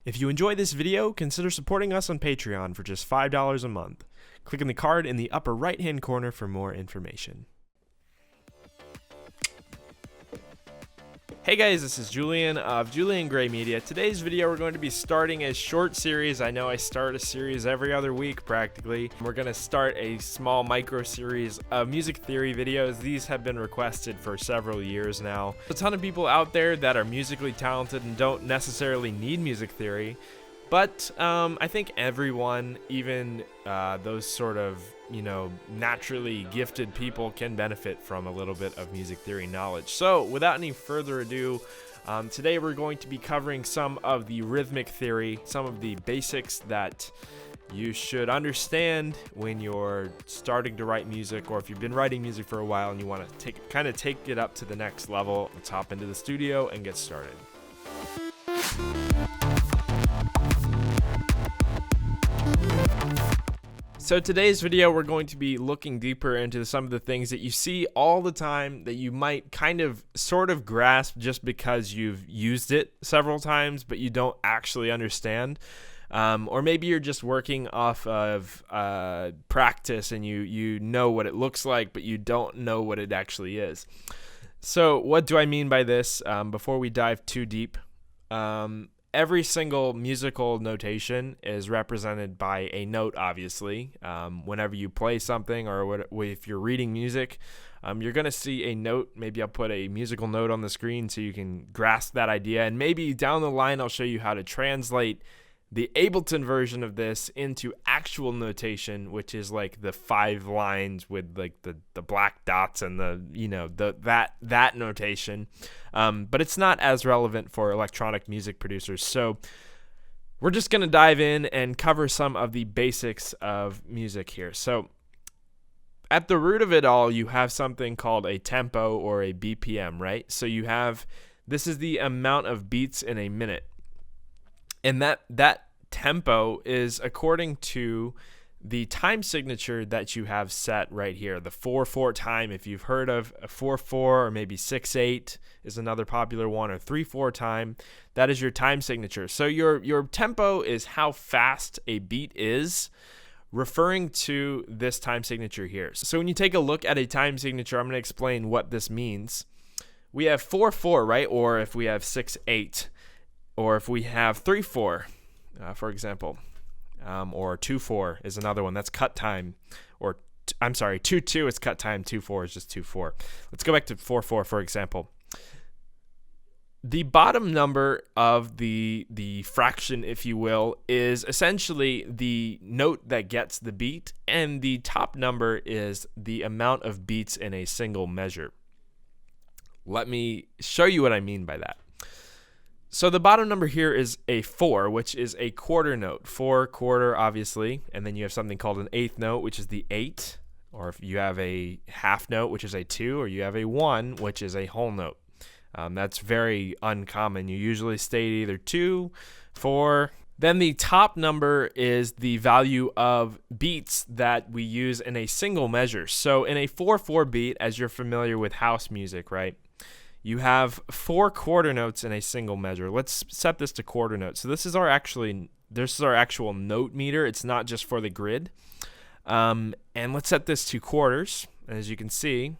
If you enjoy this video, consider supporting us on Patreon for just $5 a month. Click on the card in the upper right-hand corner for more information. Hey guys, this is Julian of Julian Gray Media. Today's video we're going to be starting a short series. I know I start a series every other week practically. We're going to start a small micro series of music theory videos. These have been requested for several years now. A ton of people out there that are musically talented and don't necessarily need music theory. But I think everyone, even those sort of, naturally gifted people can benefit from a little bit of music theory knowledge. So without any further ado, today we're going to be covering some of the rhythmic theory, some of the basics that you should understand when you're starting to write music, or if you've been writing music for a while and you want to take it up to the next level. Let's hop into the studio and get started. So today's video, we're going to be looking deeper into some of the things that you see all the time that you might sort of grasp just because you've used it several times, but you don't actually understand. Or maybe you're just working off of practice and you know what it looks like, but you don't know what it actually is. So what do I mean by this? Before we dive too deep, every single musical notation is represented by a note, obviously. Whenever you play something or if you're reading music, you're going to see a note. Maybe I'll put a musical note on the screen so you can grasp that idea. And maybe down the line, I'll show you how to translate the Ableton version of this into actual notation, which is like the 5 lines with like the black dots and that notation. But it's not as relevant for electronic music producers. So we're just going to dive in and cover some of the basics of music here. So at the root of it all, you have something called a tempo or a BPM, right? So this is the amount of beats in a minute. And that tempo is according to the time signature that you have set right here, the 4/4 time. If you've heard of a 4/4 or maybe 6/8 is another popular one, or 3/4 time, that is your time signature. So your tempo is how fast a beat is, referring to this time signature here. So when you take a look at a time signature, I'm going to explain what this means. We have 4/4, right? Or if we have 6/8. Or if we have 3/4, for example, or 2/4 is another one. That's cut time. Or 2/2 is cut time. 2/4 is just 2/4. Let's go back to 4/4, for example. The bottom number of the fraction, if you will, is essentially the note that gets the beat, and the top number is the amount of beats in a single measure. Let me show you what I mean by that. So the bottom number here is a 4, which is a quarter note. 4/4, obviously. And then you have something called an eighth note, which is the 8. Or if you have a half note, which is a 2. Or you have a 1, which is a whole note. That's very uncommon. You usually state either 2, 4. Then the top number is the value of beats that we use in a single measure. So in a 4/4 beat, as you're familiar with house music, right? You have 4 quarter notes in a single measure. Let's set this to quarter notes. So this is our actual note meter. It's not just for the grid. And let's set this to quarters. As you can see,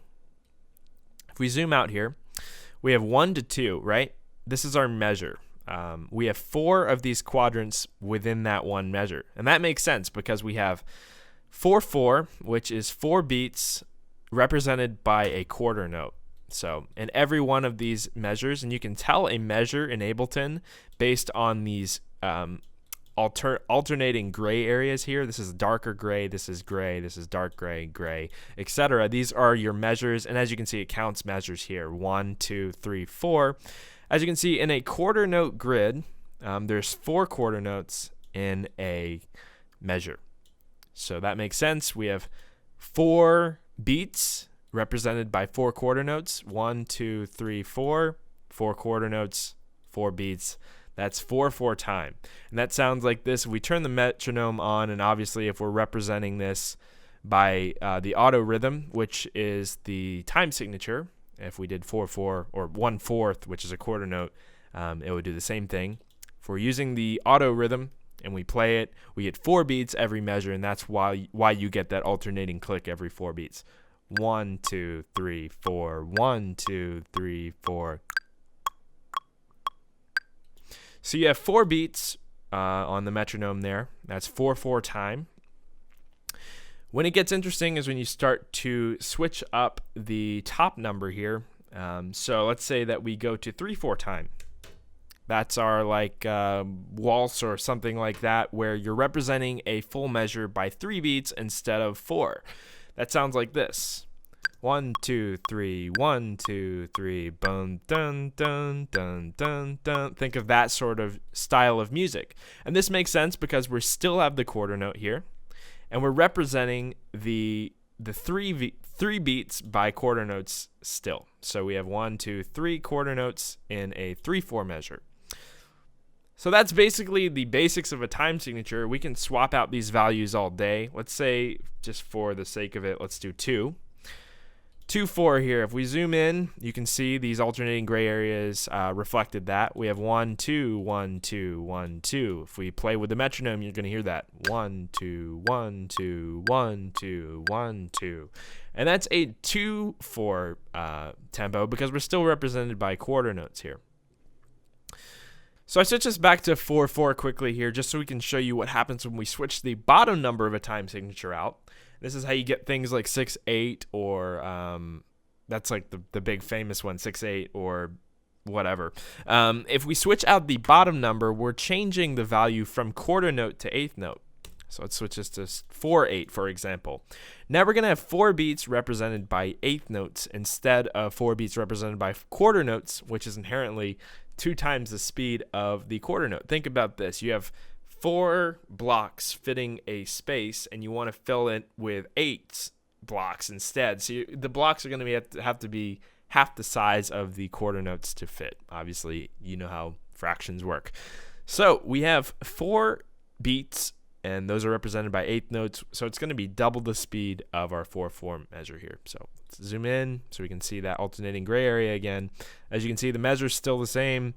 if we zoom out here, we have 1 to 2, right? This is our measure. We have 4 of these quadrants within that one measure. And that makes sense because we have 4/4, which is 4 beats represented by a quarter note. So in every one of these measures, and you can tell a measure in Ableton based on these alternating gray areas here. This is darker gray, this is dark gray, etc. These are your measures, and as you can see, it counts measures here, 1, 2, 3, 4. As you can see, in a quarter note grid, there's 4 quarter notes in a measure. So that makes sense. We have 4 beats represented by 4 quarter notes. 1, 2, 3, 4. 4 quarter notes, 4 beats. That's 4/4 time. And that sounds like this. We turn the metronome on, and obviously if we're representing this by the auto rhythm, which is the time signature, if we did 4/4 or 1/4, which is a quarter note, it would do the same thing. If we're using the auto rhythm and we play it, we get 4 beats every measure, and that's why you get that alternating click every 4 beats. 1, 2, 3, 4. 1, 2, 3, 4. So you have 4 beats on the metronome there. That's 4/4 time. When it gets interesting is when you start to switch up the top number here. So let's say that we go to 3/4 time. That's our waltz or something like that, where you're representing a full measure by 3 beats instead of 4. That sounds like this. 1, 2, 3, 1, 2, 3, boom, dun, dun, dun, dun, dun. Think of that sort of style of music. And this makes sense because we still have the quarter note here, and we're representing the 3 beats by quarter notes still. So we have 1, 2, 3 quarter notes in a 3/4 measure. So that's basically the basics of a time signature. We can swap out these values all day. Let's say, just for the sake of it, let's do 2. 2/4 here. If we zoom in, you can see these alternating gray areas reflected that. We have 1, 2, 1, 2, 1, 2. If we play with the metronome, you're going to hear that. 1, 2, 1, 2, 1, 2, 1, 2. And that's a 2/4 tempo because we're still represented by quarter notes here. So I switch this back to 4/4 quickly here just so we can show you what happens when we switch the bottom number of a time signature out. This is how you get things like 6/8 or that's like the big famous one, 6/8 or whatever. If we switch out the bottom number, we're changing the value from quarter note to eighth note. So let's switch this to 4/8, for example. Now we're going to have 4 beats represented by eighth notes instead of 4 beats represented by quarter notes, which is inherently 2 times the speed of the quarter note. Think about this. You have 4 blocks fitting a space, and you want to fill it with 8 blocks instead. So the blocks are going to have to be half the size of the quarter notes to fit. Obviously, you know how fractions work. So we have 4 beats, and those are represented by eighth notes. So it's going to be double the speed of our 4/4 measure here. So let's zoom in so we can see that alternating gray area again. As you can see, the measure is still the same,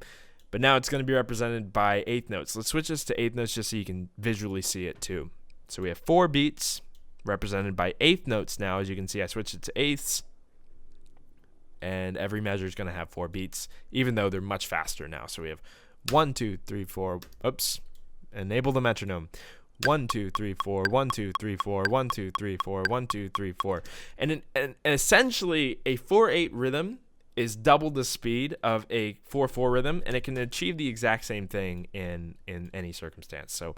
but now it's going to be represented by eighth notes. Let's switch this to eighth notes just so you can visually see it too. So we have 4 beats represented by eighth notes now. As you can see, I switched it to eighths, and every measure is going to have 4 beats, even though they're much faster now. So we have 1, 2, 3, 4. Oops. Enable the metronome. 1, 2, 3, 4. 1, 2, 3, 4. 1, 2, 3, 4. 1, 2, 3, 4. And essentially, a 4/8 rhythm is double the speed of a 4/4 rhythm, and it can achieve the exact same thing in any circumstance. So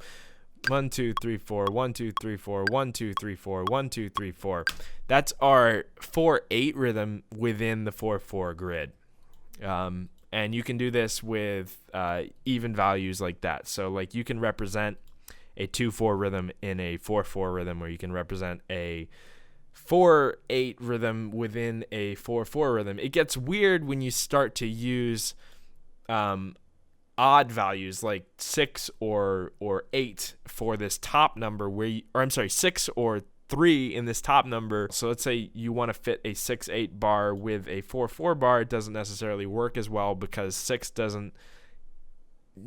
1, 2, 3, 4. 1, 2, 3, 4. 1, 2, 3, 4. 1, 2, 3, 4. That's our 4/8 rhythm within the 4/4 grid. And you can do this with even values like that. So like you can represent a 2/4 rhythm in a 4/4 rhythm, or you can represent a 4/8 rhythm within a 4/4 rhythm. It gets weird when you start to use odd values like 6 or 8 for this top number, 6 or 3 in this top number. So let's say you want to fit a 6/8 bar with a 4/4 bar. It doesn't necessarily work as well because 6 doesn't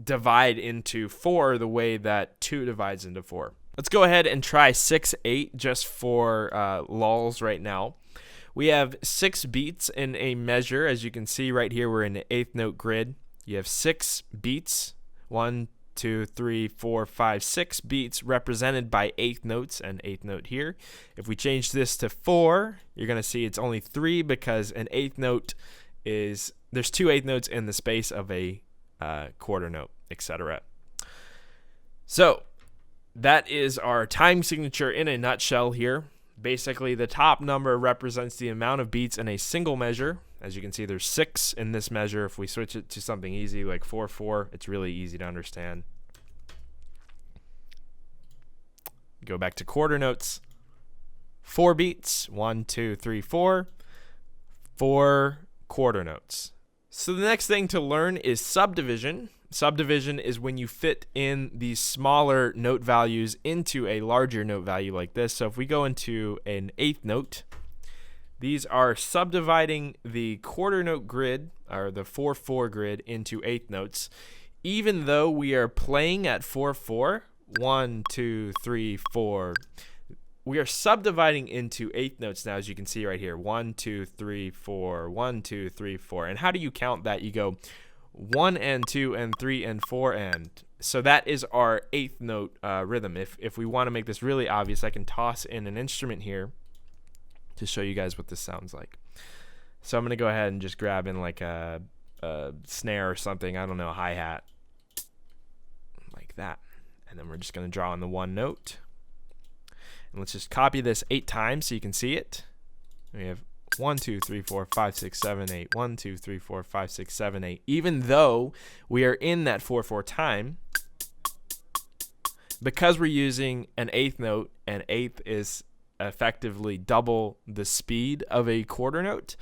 divide into 4 the way that 2 divides into 4. Let's go ahead and try 6/8 just for lulz right now. We have 6 beats in a measure. As you can see right here, we're in the eighth note grid. You have 6 beats, 1, 2, 3, 4, 5, 6 beats represented by eighth notes and eighth note here. If we change this to 4, you're going to see it's only 3 because an eighth note there's 2 eighth notes in the space of a quarter note, etc. So that is our time signature in a nutshell here. Basically, the top number represents the amount of beats in a single measure. As you can see, there's 6 in this measure. If we switch it to something easy like 4/4, it's really easy to understand. Go back to quarter notes. 4 beats, 1, 2, 3, 4. 4 quarter notes. So the next thing to learn is subdivision. Subdivision is when you fit in these smaller note values into a larger note value like this. So if we go into an eighth note, these are subdividing the quarter note grid, or the 4/4 grid, into eighth notes. even though we are playing at 4/4, 1, 2, 3, 4, we are subdividing into eighth notes now, as you can see right here. 1, 2, 3, 4, 1, 2, 3, 4. And how do you count that? You go 1 and 2 and 3 and 4 and. So that is our eighth note rhythm. If we want to make this really obvious, I can toss in an instrument here to show you guys what this sounds like. So I'm going to go ahead and just grab in like a snare or something. I don't know, a hi-hat. Like that. And then we're just going to draw on the one note. And let's just copy this 8 times so you can see it. We have 1, 2, 3, 4, 5, 6, 7, 8. 1, 2, 3, 4, 5, 6, 7, 8. Even though we are in that 4/4 time, because we're using an eighth note, and eighth is effectively double the speed of a quarter note,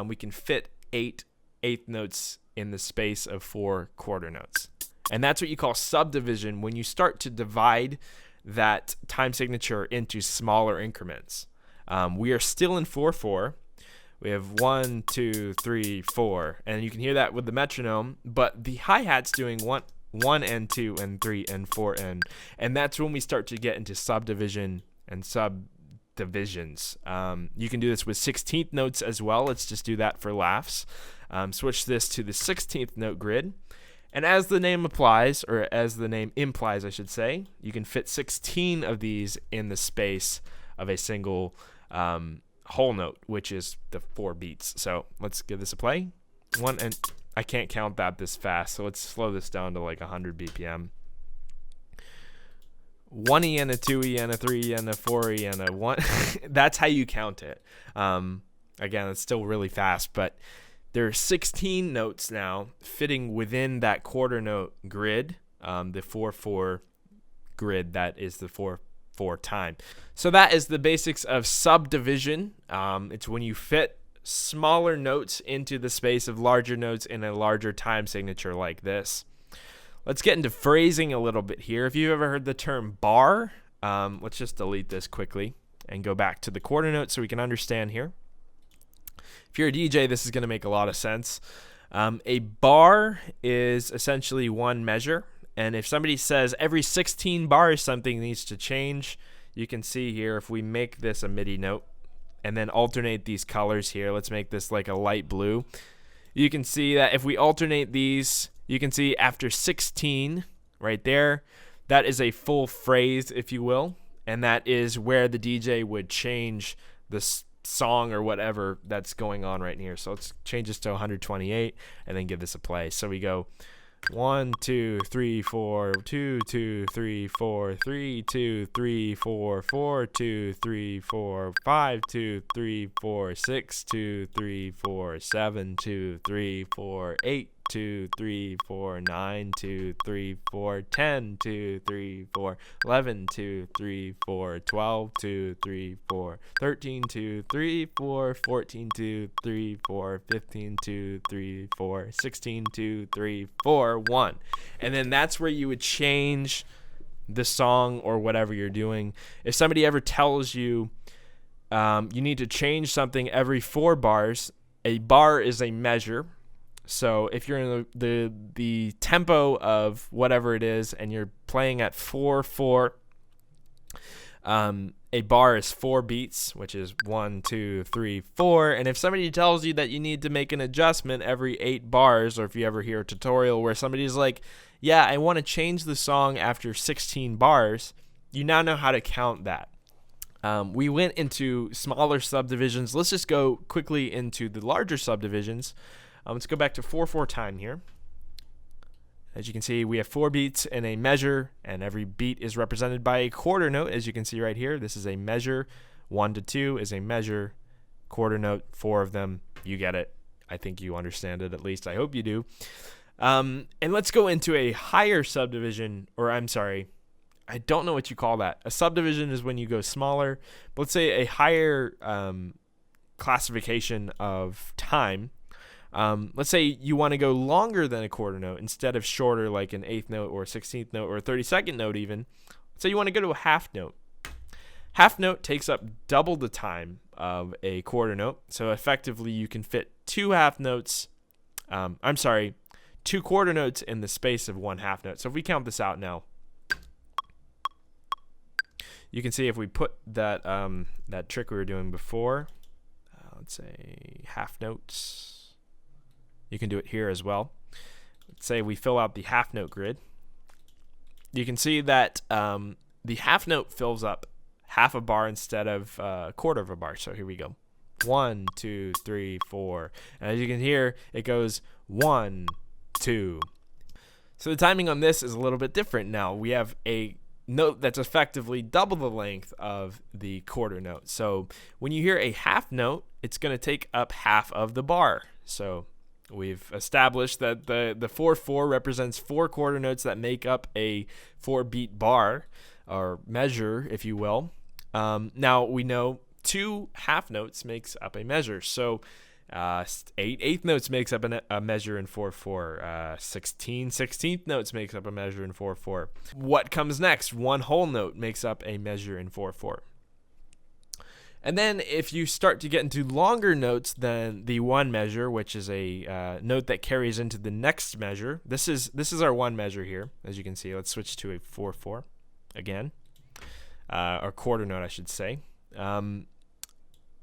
we can fit 8 eighth notes in the space of 4 quarter notes. And that's what you call subdivision when you start to divide that time signature into smaller increments. We are still in 4/4. We have 1, 2, 3, 4, and you can hear that with the metronome, but the hi-hat's doing 1 and 2 and 3 and 4 and that's when we start to get into subdivision and subdivisions. You can do this with 16th notes as well. Let's just do that for laughs. Switch this to the 16th note grid. And as the name applies, or as the name implies, I should say, you can fit 16 of these in the space of a single whole note, which is the 4 beats. So let's give this a play. 1 and I can't count that this fast, so let's slow this down to like 100 BPM. 1E and a 2E and a 3E and a 4E and a 1. That's how you count it. Again, it's still really fast, but there are 16 notes now fitting within that quarter note grid, the 4/4 grid that is the 4/4 time. So that is the basics of subdivision. It's when you fit smaller notes into the space of larger notes in a larger time signature like this. Let's get into phrasing a little bit here. If you've ever heard the term bar, let's just delete this quickly and go back to the quarter note so we can understand here. If you're a DJ, this is going to make a lot of sense. A bar is essentially one measure, and if somebody says every 16 bars something needs to change, you can see here if we make this a MIDI note and then alternate these colors here, let's make this like a light blue. You can see that if we alternate these, you can see after 16 right there, that is a full phrase, if you will, and that is where the DJ would change this song or whatever that's going on right here. So let's change this to 128 and then give this a play. So we go 1, 2, 3, 4, 2, 2, 3, 4, 3, 2, 3, 4, 4, 2, 3, 4, 5, 2, 3, 4, 6, 2, 3, 4, 7, 2, 3, 4, 8, 2, 3, 4, 9, 2, 3, 4, 10, 2, 3, 4, 11, 2, 3, 4, 12, 2, 3, 4, 13, 2, 3, 4, 14, 2, 3, 4, 15, 2, 3, 4, 16, 2, 3, 4, 1. And then that's where you would change the song or whatever you're doing. If somebody ever tells you you need to change something every 4 bars, a bar is a measure. So if you're in the tempo of whatever it is and you're playing at 4/4, a bar is 4 beats, which is 1, 2, 3, 4. And if somebody tells you that you need to make an adjustment every 8 bars, or if you ever hear a tutorial where somebody's like, yeah, I want to change the song after 16 bars, you now know how to count that. We went into smaller subdivisions. Let's just go quickly into the larger subdivisions. Let's go back to 4/4 time here. As you can see, we have 4 beats in a measure, and every beat is represented by a quarter note, as you can see right here. This is a measure. 1 to 2 is a measure. Quarter note, 4 of them. You get it. I think you understand it, at least. I hope you do. And let's go into a higher subdivision, or I'm sorry, I don't know what you call that. A subdivision is when you go smaller, but let's say a higher classification of time. Let's say you want to go longer than a quarter note instead of shorter, like an 8th note or a 16th note or a 32nd note even. So you want to go to a half note. Half note takes up double the time of a quarter note. So effectively you can fit 2 half notes. 2 quarter notes in the space of 1 half note. So if we count this out now, you can see if we put that that trick we were doing before, let's say half notes. You can do it here as well. Let's say we fill out the half note grid. You can see that the half note fills up half a bar instead of a quarter of a bar. So here we go. 1, 2, 3, 4. And as you can hear, it goes 1, 2. So the timing on this is a little bit different now. We have a note that's effectively double the length of the quarter note. So when you hear a half note, it's going to take up half of the bar. So we've established that the 4/4 represents 4 quarter notes that make up a 4-beat bar, or measure, if you will. Now we know 2 half notes makes up a measure. So 8 eighth notes makes up a measure in 4/4. 16 16th notes makes up a measure in 4/4. What comes next? 1 whole note makes up a measure in 4/4. And then if you start to get into longer notes than the 1 measure, which is a note that carries into the next measure. This is our 1 measure here, as you can see. Let's switch to a 4/4 again, or quarter note, I should say.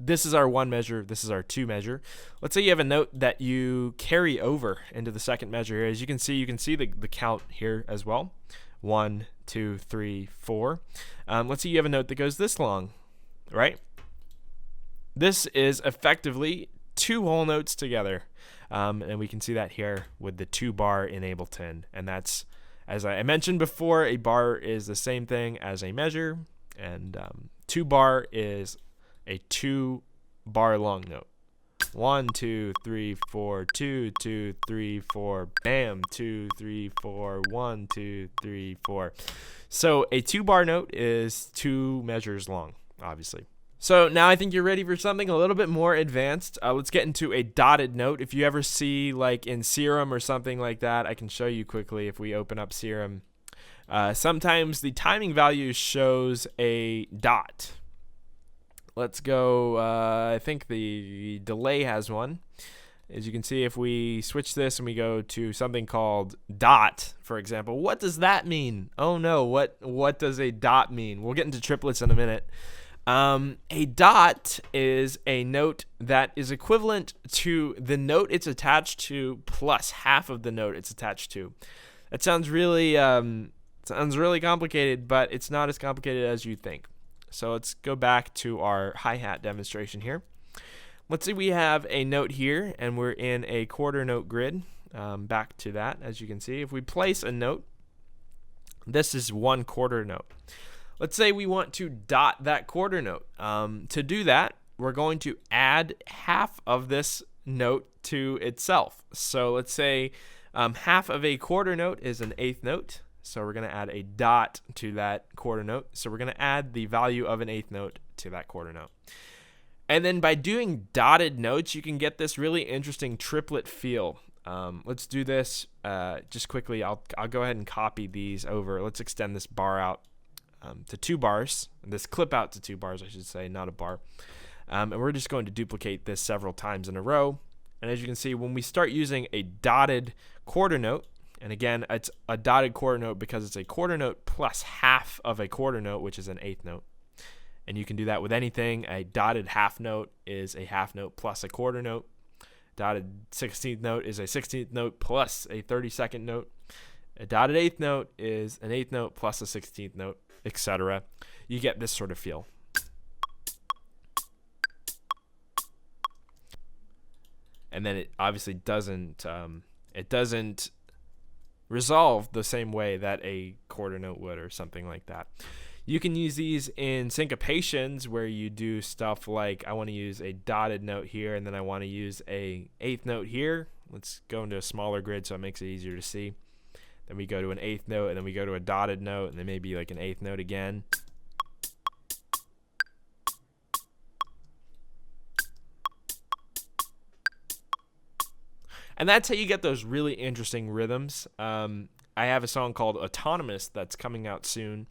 This is our 1 measure. This is our 2 measure. Let's say you have a note that you carry over into the second measure here. As you can see the count here as well. 1, 2, 3, 4. Let's say you have a note that goes this long, right? This is effectively 2 whole notes together. And we can see that here with the 2 bar in Ableton. And that's, as I mentioned before, a bar is the same thing as a measure. And 2 bar is a 2 bar long note. 1, 2, 3, 4, 2, 2, 3, 4, bam, 2, 3, 4, 1, 2, 3, 4. So a 2 bar note is 2 measures long, obviously. So now I think you're ready for something a little bit more advanced. Let's get into a dotted note. If you ever see like in Serum or something like that, I can show you quickly if we open up Serum. Sometimes the timing value shows a dot. Let's go, I think the delay has one. As you can see, if we switch this and we go to something called dot, for example, what does that mean? Oh no, what does a dot mean? We'll get into triplets in a minute. A dot is a note that is equivalent to the note it's attached to plus half of the note it's attached to. That sounds really complicated, but it's not as complicated as you think. So let's go back to our hi-hat demonstration here. Let's say we have a note here and we're in a quarter note grid. Back to that, as you can see. If we place a note, this is 1 quarter note. Let's say we want to dot that quarter note. To do that, we're going to add half of this note to itself. So let's say half of a quarter note is an 8th note. So we're going to add a dot to that quarter note. So we're going to add the value of an 8th note to that quarter note. And then by doing dotted notes, you can get this really interesting triplet feel. Let's do this just quickly. I'll go ahead and copy these over. Let's extend this bar out to 2 bars. This clip out to 2 bars, I should say, not a bar. And we're just going to duplicate this several times in a row. And as you can see, when we start using a dotted quarter note, and again, it's a dotted quarter note because it's a quarter note plus half of a quarter note, which is an 8th note. And you can do that with anything. A dotted half note is a half note plus a quarter note. Dotted 16th note is a 16th note plus a 32nd note. A dotted 8th note is an 8th note plus a 16th note, etc. You get this sort of feel. And then it obviously doesn't resolve the same way that a quarter note would or something like that. You can use these in syncopations where you do stuff like, I want to use a dotted note here and then I want to use a 8th note here. Let's go into a smaller grid so it makes it easier to see. Then we go to an 8th note and then we go to a dotted note and then maybe like an 8th note again. And that's how you get those really interesting rhythms. I have a song called Autonomous that's coming out soon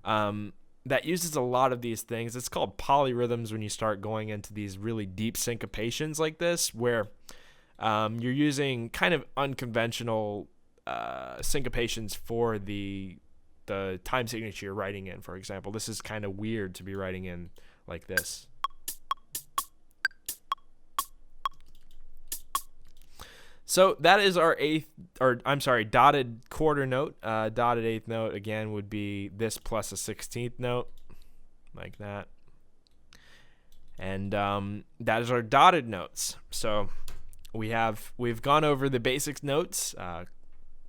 that uses a lot of these things. It's called polyrhythms when you start going into these really deep syncopations like this, where you're using kind of unconventional syncopations for the time signature you're writing in. For example, this is kind of weird to be writing in like this. So that is our dotted quarter note. Dotted eighth note again would be this plus a 16th note, like that. And that is our dotted notes. So we've gone over the basic notes,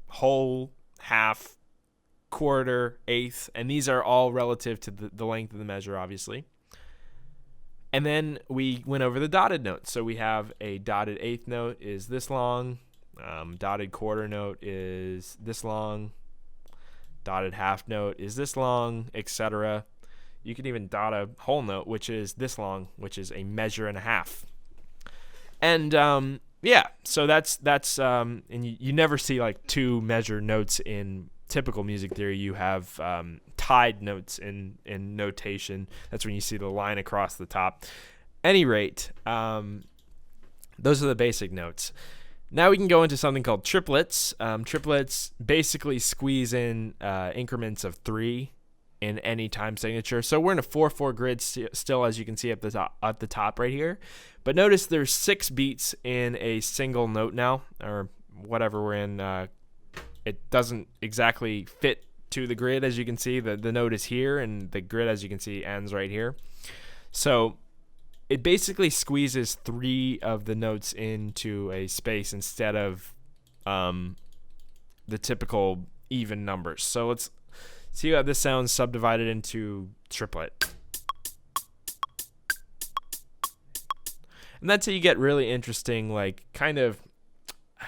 whole, half, quarter, eighth, and these are all relative to the length of the measure, obviously. And then we went over the dotted notes. So we have a dotted eighth note is this long, dotted quarter note is this long, dotted half note is this long, etc. You can even dot a whole note, which is this long, which is a measure and a half. And yeah, so that's and you never see like two measure notes in typical music theory. You have tied notes in notation. That's when you see the line across the top. Any rate, those are the basic notes. Now we can go into something called triplets. Triplets basically squeeze in increments of 3 in any time signature. So we're in a 4/4 grid still, as you can see at the top right here. But notice there's 6 beats in a single note now, or whatever we're in. It doesn't exactly fit to the grid, as you can see. The note is here, and the grid, as you can see, ends right here. So it basically squeezes 3 of the notes into a space instead of the typical even numbers. So let's see how this sounds subdivided into triplet. And that's how you get really interesting, like, kind of,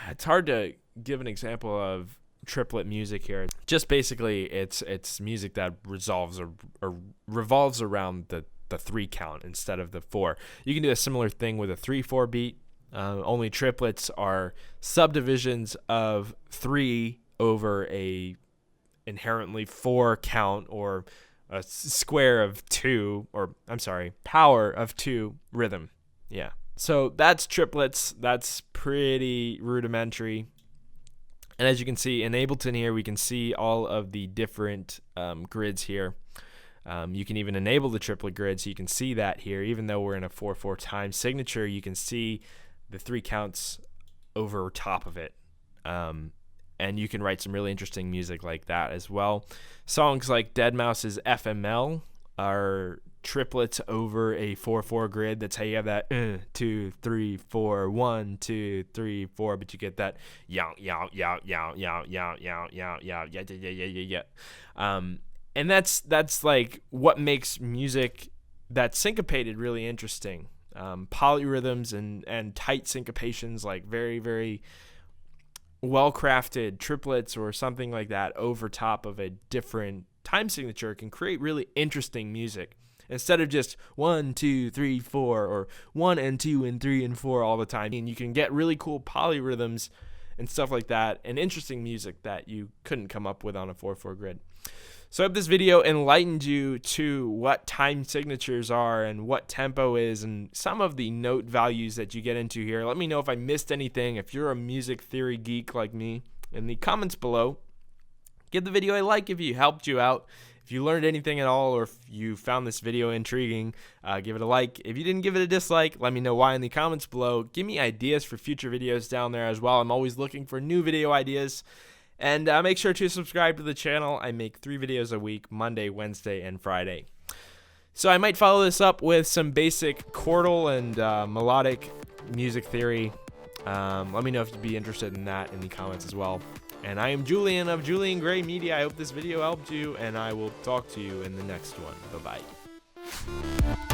it's hard to give an example of triplet music here. Just basically it's music that revolves around the 3 count instead of the 4. You can do a similar thing with a 3/4 beat. Only triplets are subdivisions of 3 over a inherently 4 count, or a square of 2, or power of 2 rhythm. Yeah. So that's triplets. That's pretty rudimentary. And as you can see in Ableton here, we can see all of the different grids here. You can even enable the triplet grid, so you can see that here. Even though we're in a 4/4 time signature, you can see the 3 counts over top of it. And you can write some really interesting music like that as well. Songs like Deadmau5's FML are triplets over a 4/4 grid. That's how you have that 2 3 4 1 2 3 4, but you get that yow yow yow yow yow yow yow yow yow yeah. And that's like what makes music that's syncopated really interesting. Polyrhythms and tight syncopations, like very, very well crafted triplets or something like that over top of a different time signature, can create really interesting music. Instead of just 1 2 3 4 or 1 and 2 and 3 and 4 all the time. And you can get really cool polyrhythms and stuff like that, and interesting music that you couldn't come up with on a 4/4 grid. So I hope this video enlightened you to what time signatures are and what tempo is and some of the note values that you get into here. Let me know if I missed anything. If you're a music theory geek like me, in the comments below. Give the video a like if it helped you out. If you learned anything at all, or if you found this video intriguing, give it a like. If you didn't give it a dislike, let me know why in the comments below. Give me ideas for future videos down there as well. I'm always looking for new video ideas. And make sure to subscribe to the channel. I make 3 videos a week, Monday, Wednesday, and Friday. So I might follow this up with some basic chordal and melodic music theory. Let me know if you'd be interested in that in the comments as well. And I am Julian of Julian Gray Media. I hope this video helped you, and I will talk to you in the next one. Bye-bye.